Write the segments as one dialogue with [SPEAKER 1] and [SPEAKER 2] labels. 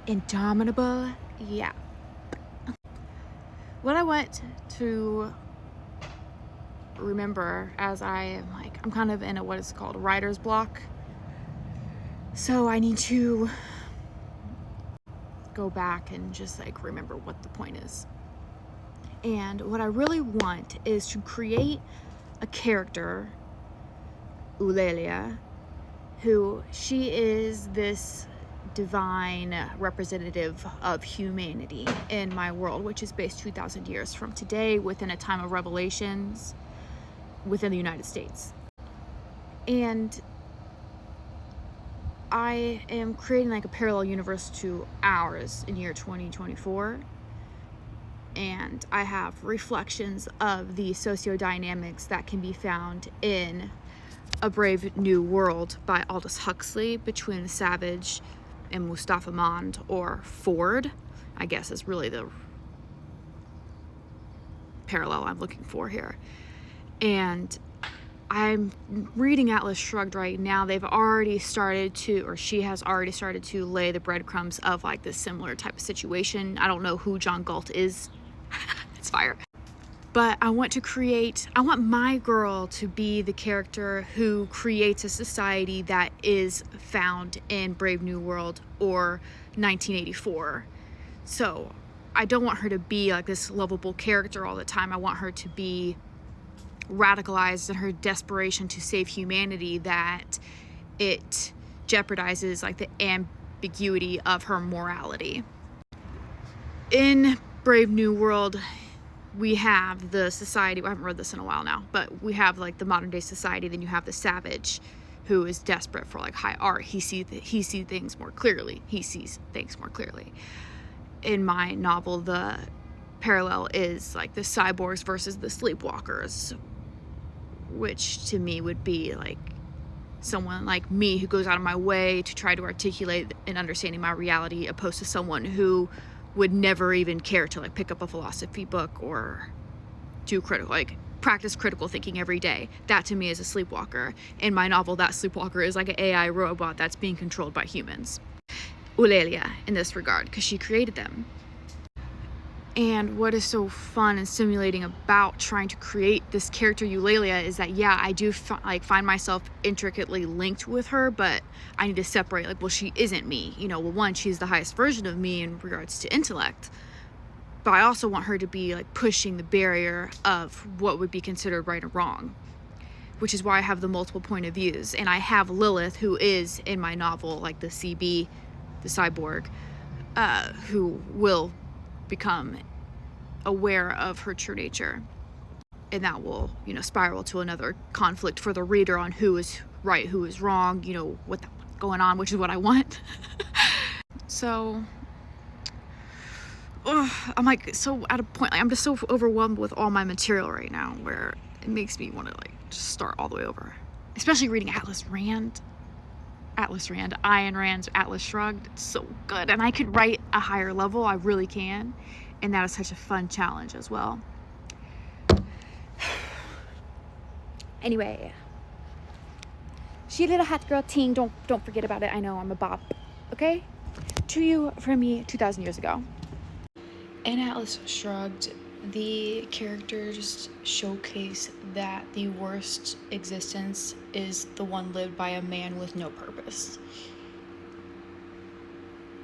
[SPEAKER 1] Indomitable, yeah. What I want to remember as I'm kind of in a what is called writer's block, so I need to go back and just like remember what the point is. And what I really want is to create a character, Eulalia, who she is this divine representative of humanity in my world, which is based 2,000 years from today within a time of revelations within the United States. And I am creating like a parallel universe to ours in year 2024. And I have reflections of the sociodynamics that can be found in A Brave New World by Aldous Huxley between Savage and Mustafa Mond, or Ford, I guess is really the parallel I'm looking for here. And I'm reading Atlas Shrugged right now. They've already started to, or she has already started to lay the breadcrumbs of like this similar type of situation. I don't know who John Galt is. It's fire. But I want my girl to be the character who creates a society that is found in Brave New World or 1984. So I don't want her to be like this lovable character all the time. I want her to be radicalized in her desperation to save humanity, that it jeopardizes like the ambiguity of her morality. In Brave New World, we have the society, I haven't read this in a while now, but we have like the modern day society. Then you have the Savage, who is desperate for like high art. He sees things more clearly. In my novel, the parallel is like the cyborgs versus the sleepwalkers, which to me would be like someone like me who goes out of my way to try to articulate an understanding my reality, opposed to someone who would never even care to like pick up a philosophy book or practice critical thinking every day. That to me is a sleepwalker. In my novel, that sleepwalker is like an AI robot that's being controlled by humans. Eulalia in this regard, because she created them. And what is so fun and stimulating about trying to create this character Eulalia is that, yeah, I do find myself intricately linked with her, but I need to separate, like, well, she isn't me. You know, well, one, she's the highest version of me in regards to intellect, but I also want her to be, like, pushing the barrier of what would be considered right or wrong, which is why I have the multiple point of views. And I have Lilith, who is, in my novel, like, the CB, the cyborg, who will become aware of her true nature, and that will, you know, spiral to another conflict for the reader on who is right, who is wrong, you know, what's going on, which is what I want. So I'm like so at a point, like, I'm just so overwhelmed with all my material right now, where it makes me want to like just start all the way over, especially reading Ayn Rand's Atlas Shrugged. It's so good, and I could write a higher level, I really can, and that is such a fun challenge as well. Anyway, she did a hot girl ting. Don't forget about it. I know I'm a bop. Okay, to you from me 2,000 years ago. In Atlas Shrugged, the characters showcase that the worst existence is the one lived by a man with no purpose.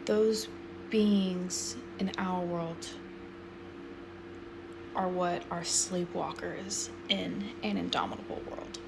[SPEAKER 1] Those beings in our world are what are sleepwalkers in an indomitable world.